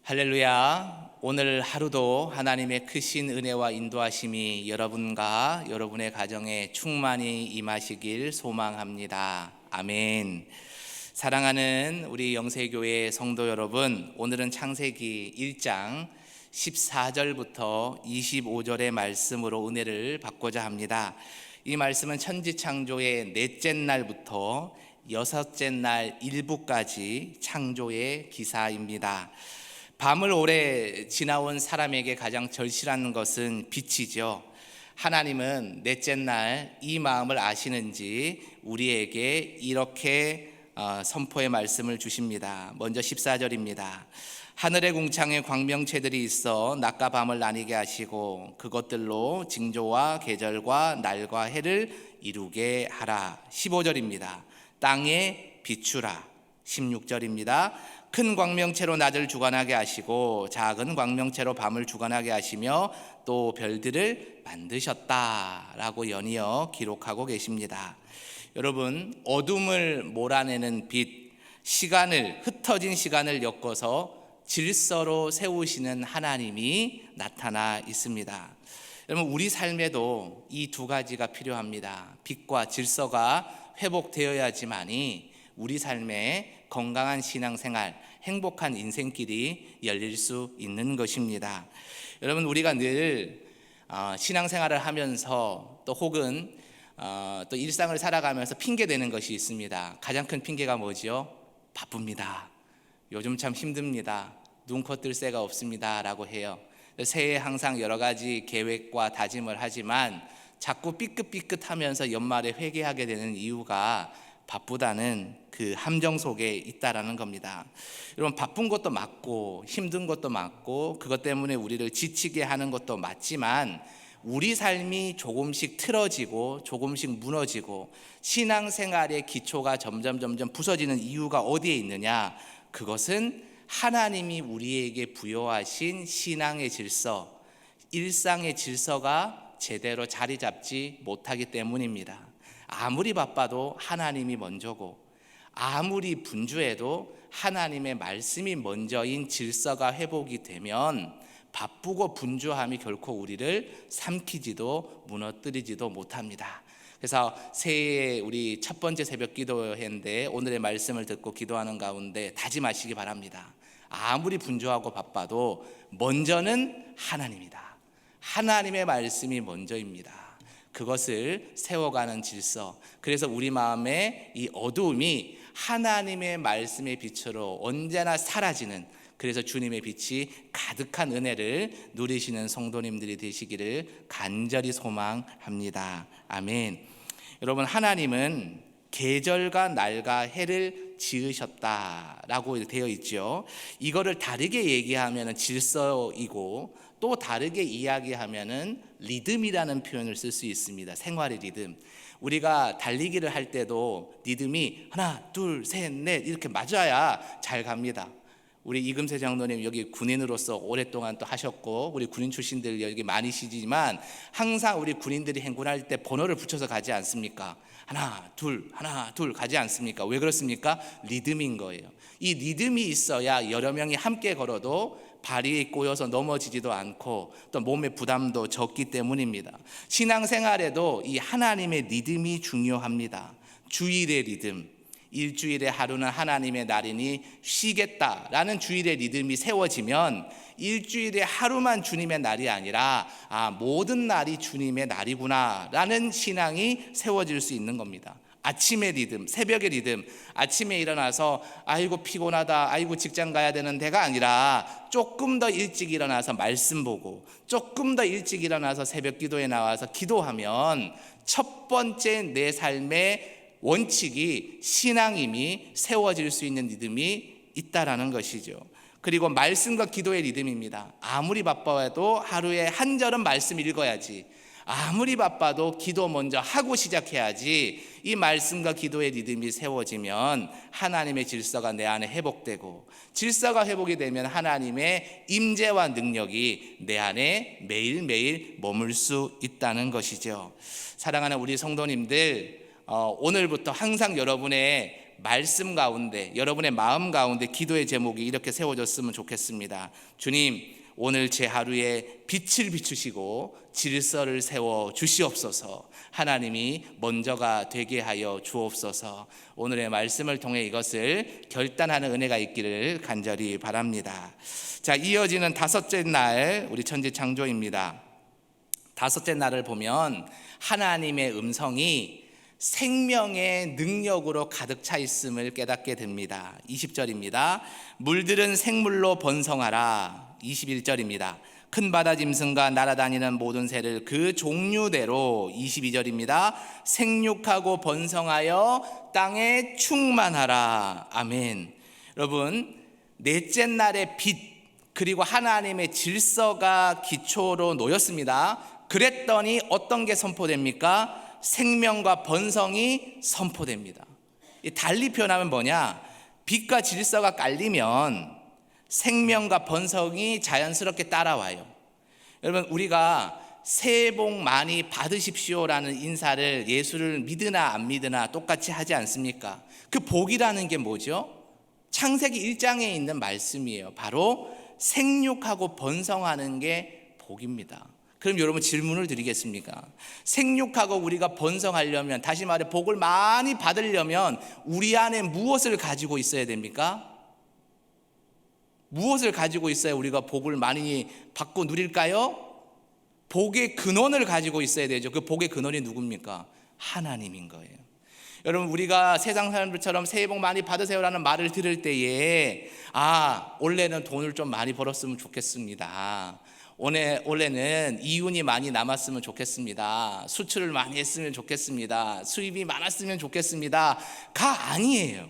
할렐루야. 오늘 하루도 하나님의 크신 은혜와 인도하심이 여러분과 여러분의 가정에 충만히 임하시길 소망합니다. 아멘. 사랑하는 우리 영세교회 성도 여러분, 오늘은 창세기 1장 14절부터 25절의 말씀으로 은혜를 받고자 합니다. 이 말씀은 천지창조의 넷째 날부터 여섯째 날 일부까지 창조의 기사입니다. 밤을 오래 지나온 사람에게 가장 절실한 것은 빛이죠. 하나님은 넷째 날 이 마음을 아시는지 우리에게 이렇게 선포의 말씀을 주십니다. 먼저 14절입니다. 하늘의 궁창에 광명체들이 있어 낮과 밤을 나뉘게 하시고 그것들로 징조와 계절과 날과 해를 이루게 하라. 15절입니다. 땅에 비추라. 16절입니다. 큰 광명체로 낮을 주관하게 하시고 작은 광명체로 밤을 주관하게 하시며 또 별들을 만드셨다라고 연이어 기록하고 계십니다. 여러분, 어둠을 몰아내는 빛, 흩어진 시간을 엮어서 질서로 세우시는 하나님이 나타나 있습니다. 여러분, 우리 삶에도 이 두 가지가 필요합니다. 빛과 질서가 회복되어야지만이 우리 삶에 건강한 신앙생활, 행복한 인생길이 열릴 수 있는 것입니다. 여러분, 우리가 늘 신앙생활을 하면서 또 혹은 또 일상을 살아가면서 핑계대는 것이 있습니다. 가장 큰 핑계가 뭐죠? 바쁩니다. 요즘 참 힘듭니다. 눈코 뜰 새가 없습니다 라고 해요. 새해 항상 여러 가지 계획과 다짐을 하지만 자꾸 삐끗삐끗하면서 연말에 회개하게 되는 이유가 바쁘다는 그 함정 속에 있다라는 겁니다. 여러분, 바쁜 것도 맞고 힘든 것도 맞고 그것 때문에 우리를 지치게 하는 것도 맞지만 우리 삶이 조금씩 틀어지고 조금씩 무너지고 신앙생활의 기초가 점점 부서지는 이유가 어디에 있느냐? 그것은 하나님이 우리에게 부여하신 신앙의 질서, 일상의 질서가 제대로 자리 잡지 못하기 때문입니다. 아무리 바빠도 하나님이 먼저고 아무리 분주해도 하나님의 말씀이 먼저인 질서가 회복이 되면 바쁘고 분주함이 결코 우리를 삼키지도 무너뜨리지도 못합니다. 그래서 새해에 우리 첫 번째 새벽 기도회인데 오늘의 말씀을 듣고 기도하는 가운데 다짐하시기 바랍니다. 아무리 분주하고 바빠도 먼저는 하나님이다. 하나님의 말씀이 먼저입니다. 그것을 세워가는 질서. 그래서 우리 마음에 이 어두움이 하나님의 말씀의 빛으로 언제나 사라지는, 그래서 주님의 빛이 가득한 은혜를 누리시는 성도님들이 되시기를 간절히 소망합니다. 아멘. 여러분, 하나님은 계절과 날과 해를 지으셨다라고 되어 있죠. 이거를 다르게 얘기하면 질서이고 또 다르게 이야기하면은 리듬이라는 표현을 쓸 수 있습니다. 생활의 리듬. 우리가 달리기를 할 때도 리듬이 하나, 둘, 셋, 넷 이렇게 맞아야 잘 갑니다. 우리 이금세 장로님 여기 군인으로서 오랫동안 또 하셨고 우리 군인 출신들 여기 많으시지만 항상 우리 군인들이 행군할 때 번호를 붙여서 가지 않습니까? 하나 둘 가지 않습니까? 왜 그렇습니까? 리듬인 거예요. 이 리듬이 있어야 여러 명이 함께 걸어도 발이 꼬여서 넘어지지도 않고 또 몸의 부담도 적기 때문입니다. 신앙생활에도 이 하나님의 리듬이 중요합니다. 주일의 리듬, 일주일의 하루는 하나님의 날이니 쉬겠다라는 주일의 리듬이 세워지면 일주일의 하루만 주님의 날이 아니라 모든 날이 주님의 날이구나 라는 신앙이 세워질 수 있는 겁니다. 아침의 리듬, 새벽의 리듬, 아침에 일어나서 아이고 피곤하다, 아이고 직장 가야 되는 데가 아니라 조금 더 일찍 일어나서 말씀 보고 조금 더 일찍 일어나서 새벽 기도에 나와서 기도하면 첫 번째 내 삶의 원칙이 신앙임이 세워질 수 있는 리듬이 있다라는 것이죠. 그리고 말씀과 기도의 리듬입니다. 아무리 바빠도 하루에 한 절은 말씀 읽어야지. 아무리 바빠도 기도 먼저 하고 시작해야지. 이 말씀과 기도의 리듬이 세워지면 하나님의 질서가 내 안에 회복되고 질서가 회복이 되면 하나님의 임재와 능력이 내 안에 매일매일 머물 수 있다는 것이죠. 사랑하는 우리 성도님들, 오늘부터 항상 여러분의 말씀 가운데, 여러분의 마음 가운데 기도의 제목이 이렇게 세워졌으면 좋겠습니다. 주님, 오늘 제 하루에 빛을 비추시고 질서를 세워 주시옵소서. 하나님이 먼저가 되게 하여 주옵소서. 오늘의 말씀을 통해 이것을 결단하는 은혜가 있기를 간절히 바랍니다. 자, 이어지는 다섯째 날, 우리 천지 창조입니다. 다섯째 날을 보면 하나님의 음성이 생명의 능력으로 가득 차 있음을 깨닫게 됩니다. 20절입니다. 물들은 생물로 번성하라. 21절입니다. 큰 바다 짐승과 날아다니는 모든 새를 그 종류대로. 22절입니다. 생육하고 번성하여 땅에 충만하라. 아멘. 여러분, 넷째 날의 빛 그리고 하나님의 질서가 기초로 놓였습니다. 그랬더니 어떤 게 선포됩니까? 생명과 번성이 선포됩니다. 달리 표현하면 뭐냐? 빛과 질서가 깔리면 생명과 번성이 자연스럽게 따라와요. 여러분, 우리가 새해 복 많이 받으십시오라는 인사를 예수를 믿으나 안 믿으나 똑같이 하지 않습니까? 그 복이라는 게 뭐죠? 창세기 1장에 있는 말씀이에요. 바로 생육하고 번성하는 게 복입니다. 그럼 여러분, 질문을 드리겠습니까? 생육하고 우리가 번성하려면, 다시 말해 복을 많이 받으려면 우리 안에 무엇을 가지고 있어야 됩니까? 무엇을 가지고 있어야 우리가 복을 많이 받고 누릴까요? 복의 근원을 가지고 있어야 되죠. 그 복의 근원이 누굽니까? 하나님인 거예요. 여러분, 우리가 세상 사람들처럼 새해 복 많이 받으세요라는 말을 들을 때에 올해는 돈을 좀 많이 벌었으면 좋겠습니다. 올해는 이윤이 많이 남았으면 좋겠습니다. 수출을 많이 했으면 좋겠습니다. 수입이 많았으면 좋겠습니다. 가 아니에요.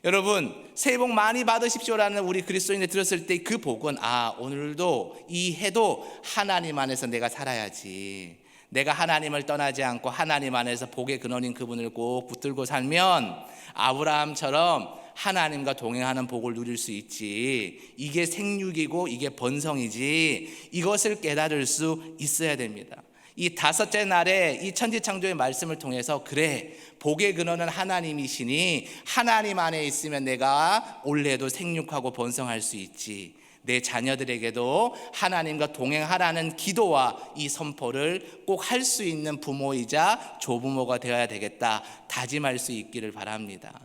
여러분, 새해 복 많이 받으십시오라는 우리 그리스도인들 들었을 때 그 복은 오늘도 이 해도 하나님 안에서 내가 살아야지, 내가 하나님을 떠나지 않고 하나님 안에서 복의 근원인 그분을 꼭 붙들고 살면 아브라함처럼 하나님과 동행하는 복을 누릴 수 있지, 이게 생육이고 이게 번성이지, 이것을 깨달을 수 있어야 됩니다. 이 다섯째 날에 이 천지창조의 말씀을 통해서, 그래, 복의 근원은 하나님이시니 하나님 안에 있으면 내가 올해도 생육하고 번성할 수 있지, 내 자녀들에게도 하나님과 동행하라는 기도와 이 선포를 꼭 할 수 있는 부모이자 조부모가 되어야 되겠다 다짐할 수 있기를 바랍니다.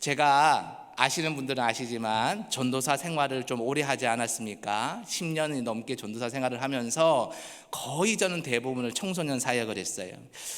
제가, 아시는 분들은 아시지만 전도사 생활을 좀 오래 하지 않았습니까? 10년이 넘게 전도사 생활을 하면서 거의 저는 대부분을 청소년 사역을 했어요.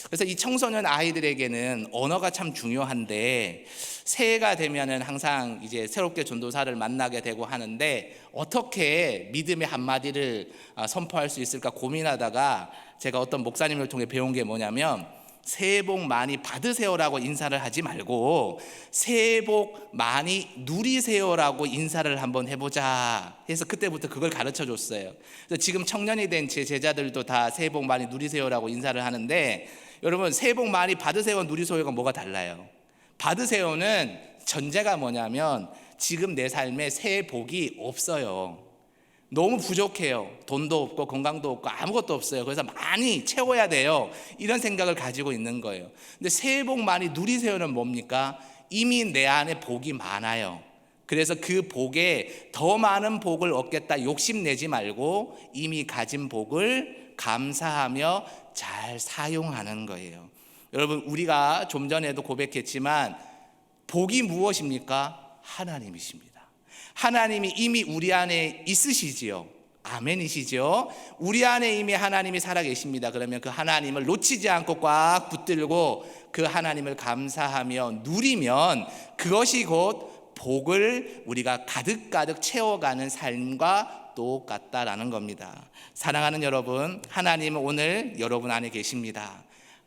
그래서 이 청소년 아이들에게는 언어가 참 중요한데, 새해가 되면은 항상 이제 새롭게 전도사를 만나게 되고 하는데 어떻게 믿음의 한마디를 선포할 수 있을까 고민하다가 제가 어떤 목사님을 통해 배운 게 뭐냐면, 새해 복 많이 받으세요라고 인사를 하지 말고 새해 복 많이 누리세요라고 인사를 한번 해보자 해서 그때부터 그걸 가르쳐 줬어요. 그래서 지금 청년이 된 제 제자들도 다 새해 복 많이 누리세요라고 인사를 하는데, 여러분, 새해 복 많이 받으세요, 누리세요가 뭐가 달라요? 받으세요는 전제가 뭐냐면 지금 내 삶에 새해 복이 없어요. 너무 부족해요. 돈도 없고 건강도 없고 아무것도 없어요. 그래서 많이 채워야 돼요. 이런 생각을 가지고 있는 거예요. 근데 새해 복 많이 누리세요는 뭡니까? 이미 내 안에 복이 많아요. 그래서 그 복에 더 많은 복을 얻겠다 욕심내지 말고 이미 가진 복을 감사하며 잘 사용하는 거예요. 여러분, 우리가 좀 전에도 고백했지만 복이 무엇입니까? 하나님이십니다. 하나님이 이미 우리 안에 있으시지요. 아멘이시죠? 우리 안에 이미 하나님이 살아계십니다. 그러면 그 하나님을 놓치지 않고 꽉 붙들고 그 하나님을 감사하며 누리면 그것이 곧 복을 우리가 가득가득 채워가는 삶과 똑같다라는 겁니다. 사랑하는 여러분, 하나님은 오늘 여러분 안에 계십니다.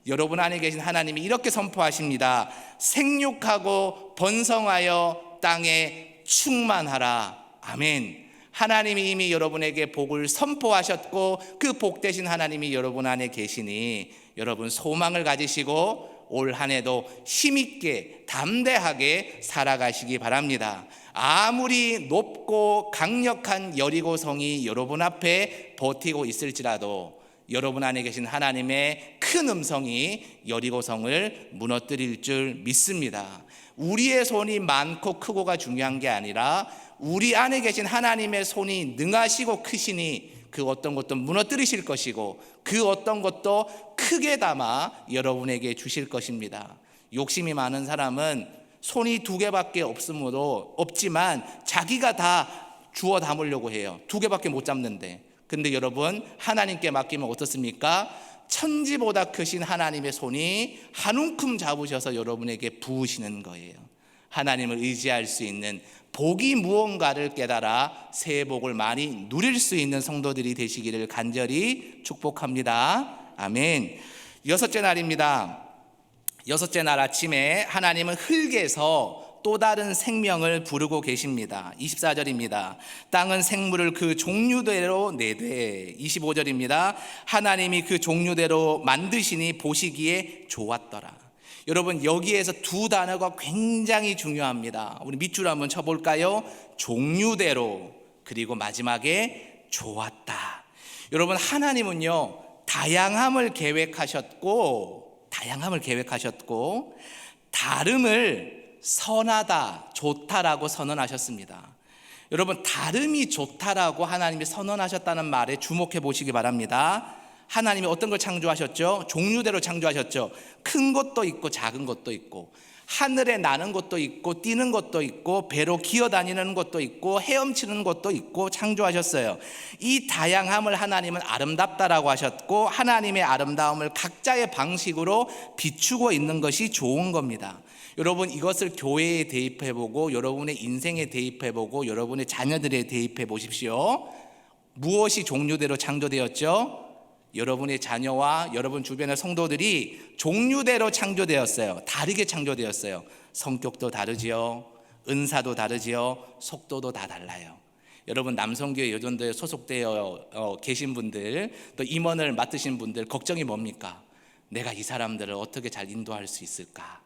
여러분 안에 계신 하나님이 이렇게 선포하십니다. 생육하고 번성하여 땅에 충만하라. 아멘. 하나님이 이미 여러분에게 복을 선포하셨고 그 복 대신 하나님이 여러분 안에 계시니 여러분 소망을 가지시고 올 한 해도 힘있게 담대하게 살아가시기 바랍니다. 아무리 높고 강력한 여리고성이 여러분 앞에 버티고 있을지라도 여러분 안에 계신 하나님의 큰 음성이 여리고성을 무너뜨릴 줄 믿습니다. 우리의 손이 많고 크고가 중요한 게 아니라 우리 안에 계신 하나님의 손이 능하시고 크시니 그 어떤 것도 무너뜨리실 것이고 그 어떤 것도 크게 담아 여러분에게 주실 것입니다. 욕심이 많은 사람은 손이 2개밖에 없지만 자기가 다 주워 담으려고 해요. 2개밖에 못 잡는데. 근데 여러분, 하나님께 맡기면 어떻습니까? 천지보다 크신 하나님의 손이 한 움큼 잡으셔서 여러분에게 부으시는 거예요. 하나님을 의지할 수 있는 복이 무언가를 깨달아 새해 복을 많이 누릴 수 있는 성도들이 되시기를 간절히 축복합니다. 아멘. 6째 날입니다. 6째 날 아침에 하나님은 흙에서 또 다른 생명을 부르고 계십니다. 24절입니다. 땅은 생물을 그 종류대로 내되. 25절입니다. 하나님이 그 종류대로 만드시니 보시기에 좋았더라. 여러분, 여기에서 2 단어가 굉장히 중요합니다. 우리 밑줄 한번 쳐볼까요? 종류대로, 그리고 마지막에 좋았다. 여러분, 하나님은요 다양함을 계획하셨고 다름을 선하다, 좋다라고 선언하셨습니다. 여러분, 다름이 좋다라고 하나님이 선언하셨다는 말에 주목해 보시기 바랍니다. 하나님이 어떤 걸 창조하셨죠? 종류대로 창조하셨죠. 큰 것도 있고 작은 것도 있고, 하늘에 나는 것도 있고 뛰는 것도 있고 배로 기어다니는 것도 있고 헤엄치는 것도 있고 창조하셨어요. 이 다양함을 하나님은 아름답다라고 하셨고, 하나님의 아름다움을 각자의 방식으로 비추고 있는 것이 좋은 겁니다. 여러분, 이것을 교회에 대입해보고 여러분의 인생에 대입해보고 여러분의 자녀들에 대입해 보십시오. 무엇이 종류대로 창조되었죠? 여러분의 자녀와 여러분 주변의 성도들이 종류대로 창조되었어요. 다르게 창조되었어요. 성격도 다르지요, 은사도 다르지요, 속도도 다 달라요. 여러분, 남성교회 여전도에 소속되어 계신 분들, 또 임원을 맡으신 분들 걱정이 뭡니까? 내가 이 사람들을 어떻게 잘 인도할 수 있을까?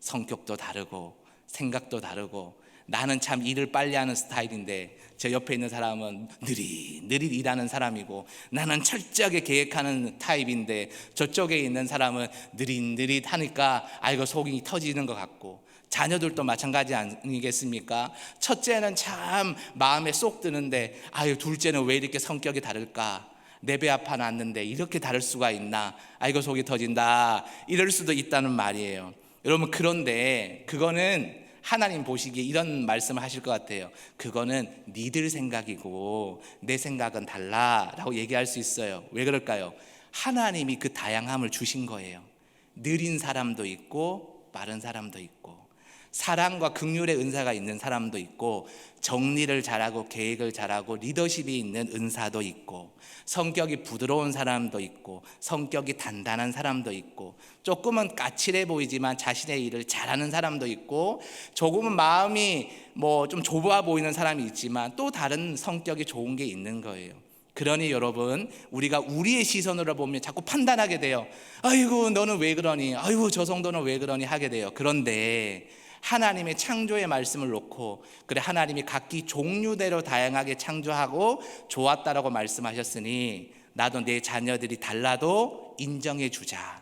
성격도 다르고 생각도 다르고, 나는 참 일을 빨리 하는 스타일인데 제 옆에 있는 사람은 느릿느릿 일하는 사람이고, 나는 철저하게 계획하는 타입인데 저쪽에 있는 사람은 느릿느릿 하니까 아이고 속이 터지는 것 같고, 자녀들도 마찬가지 아니겠습니까? 첫째는 참 마음에 쏙 드는데 아유 둘째는 왜 이렇게 성격이 다를까? 내 배 아파 놨는데 이렇게 다를 수가 있나? 아이고 속이 터진다, 이럴 수도 있다는 말이에요. 여러분, 그런데 그거는 하나님 보시기에 이런 말씀을 하실 것 같아요. 그거는 니들 생각이고 내 생각은 달라라고 얘기할 수 있어요. 왜 그럴까요? 하나님이 그 다양함을 주신 거예요. 느린 사람도 있고 빠른 사람도 있고, 사랑과 긍휼의 은사가 있는 사람도 있고, 정리를 잘하고 계획을 잘하고 리더십이 있는 은사도 있고, 성격이 부드러운 사람도 있고 성격이 단단한 사람도 있고, 조금은 까칠해 보이지만 자신의 일을 잘하는 사람도 있고, 조금은 마음이 좀 좁아 보이는 사람이 있지만 또 다른 성격이 좋은 게 있는 거예요. 그러니 여러분, 우리가 우리의 시선으로 보면 자꾸 판단하게 돼요. 아이고 너는 왜 그러니, 아이고 저 정도는 왜 그러니 하게 돼요. 그런데 하나님의 창조의 말씀을 놓고, 그래 하나님이 각기 종류대로 다양하게 창조하고 좋았다라고 말씀하셨으니 나도 내 자녀들이 달라도 인정해 주자,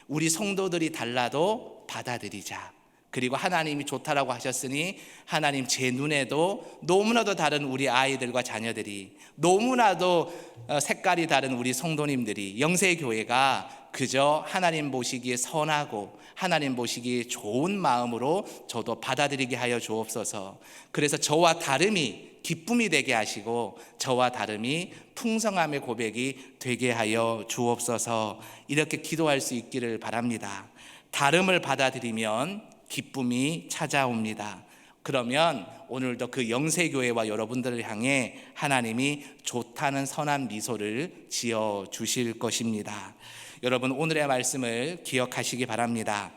우리 성도들이 달라도 받아들이자. 그리고 하나님이 좋다라고 하셨으니 하나님 제 눈에도 너무나도 다른 우리 아이들과 자녀들이, 너무나도 색깔이 다른 우리 성도님들이, 영세교회가 그저 하나님 보시기에 선하고 하나님 보시기에 좋은 마음으로 저도 받아들이게 하여 주옵소서. 그래서 저와 다름이 기쁨이 되게 하시고 저와 다름이 풍성함의 고백이 되게 하여 주옵소서. 이렇게 기도할 수 있기를 바랍니다. 다름을 받아들이면 기쁨이 찾아옵니다. 그러면 오늘도 그 영세교회와 여러분들을 향해 하나님이 좋다는 선한 미소를 지어 주실 것입니다. 여러분, 오늘의 말씀을 기억하시기 바랍니다.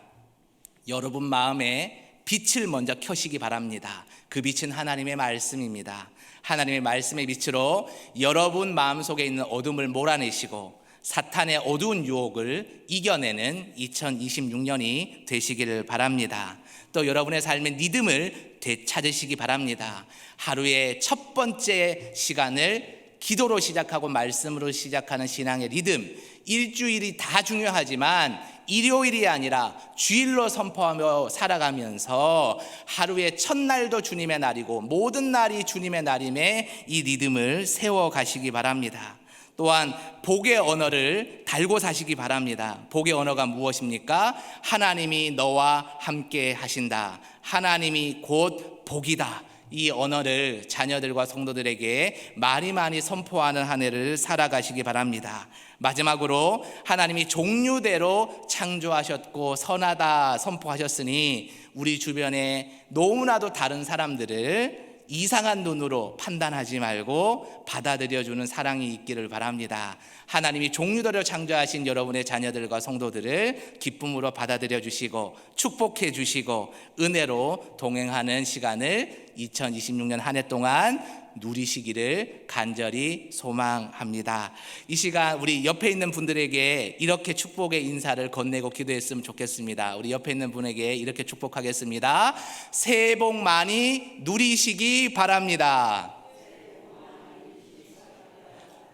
여러분 마음에 빛을 먼저 켜시기 바랍니다. 그 빛은 하나님의 말씀입니다. 하나님의 말씀의 빛으로 여러분 마음속에 있는 어둠을 몰아내시고 사탄의 어두운 유혹을 이겨내는 2026년이 되시기를 바랍니다. 또 여러분의 삶의 리듬을 되찾으시기 바랍니다. 하루의 첫 번째 시간을 기도로 시작하고 말씀으로 시작하는 신앙의 리듬, 일주일이 다 중요하지만 일요일이 아니라 주일로 선포하며 살아가면서 하루의 첫날도 주님의 날이고 모든 날이 주님의 날임에 이 리듬을 세워가시기 바랍니다. 또한 복의 언어를 달고 사시기 바랍니다. 복의 언어가 무엇입니까? 하나님이 너와 함께 하신다. 하나님이 곧 복이다. 이 언어를 자녀들과 성도들에게 많이 선포하는 한 해를 살아가시기 바랍니다. 마지막으로 하나님이 종류대로 창조하셨고 선하다 선포하셨으니 우리 주변에 너무나도 다른 사람들을 이상한 눈으로 판단하지 말고 받아들여주는 사랑이 있기를 바랍니다. 하나님이 종류대로 창조하신 여러분의 자녀들과 성도들을 기쁨으로 받아들여 주시고 축복해 주시고 은혜로 동행하는 시간을 2026년 한 해 동안 누리시기를 간절히 소망합니다. 이 시간 우리 옆에 있는 분들에게 이렇게 축복의 인사를 건네고 기도했으면 좋겠습니다. 우리 옆에 있는 분에게 이렇게 축복하겠습니다. 새해 복 많이 누리시기 바랍니다.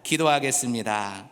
기도하겠습니다.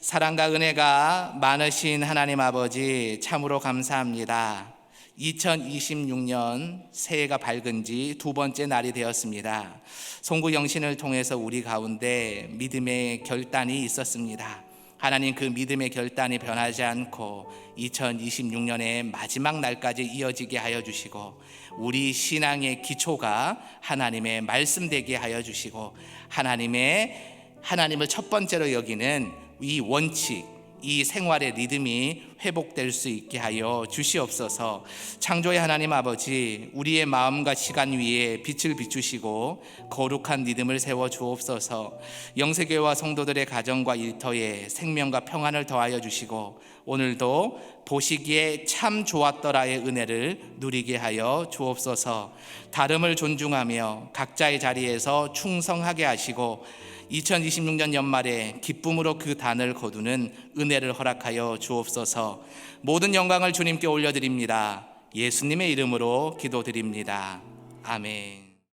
사랑과 은혜가 많으신 하나님 아버지, 참으로 감사합니다. 2026년 새해가 밝은 지 두 번째 날이 되었습니다. 송구 영신을 통해서 우리 가운데 믿음의 결단이 있었습니다. 하나님, 그 믿음의 결단이 변하지 않고 2026년의 마지막 날까지 이어지게 하여 주시고 우리 신앙의 기초가 하나님의 말씀 되게 하여 주시고 하나님을 첫 번째로 여기는 이 원칙, 이 생활의 리듬이 회복될 수 있게 하여 주시옵소서. 창조의 하나님 아버지, 우리의 마음과 시간 위에 빛을 비추시고 거룩한 리듬을 세워 주옵소서. 영세교회와 성도들의 가정과 일터에 생명과 평안을 더하여 주시고 오늘도 보시기에 참 좋았더라의 은혜를 누리게 하여 주옵소서. 다름을 존중하며 각자의 자리에서 충성하게 하시고 2026년 연말에 기쁨으로 그 단을 거두는 은혜를 허락하여 주옵소서. 모든 영광을 주님께 올려드립니다. 예수님의 이름으로 기도드립니다. 아멘.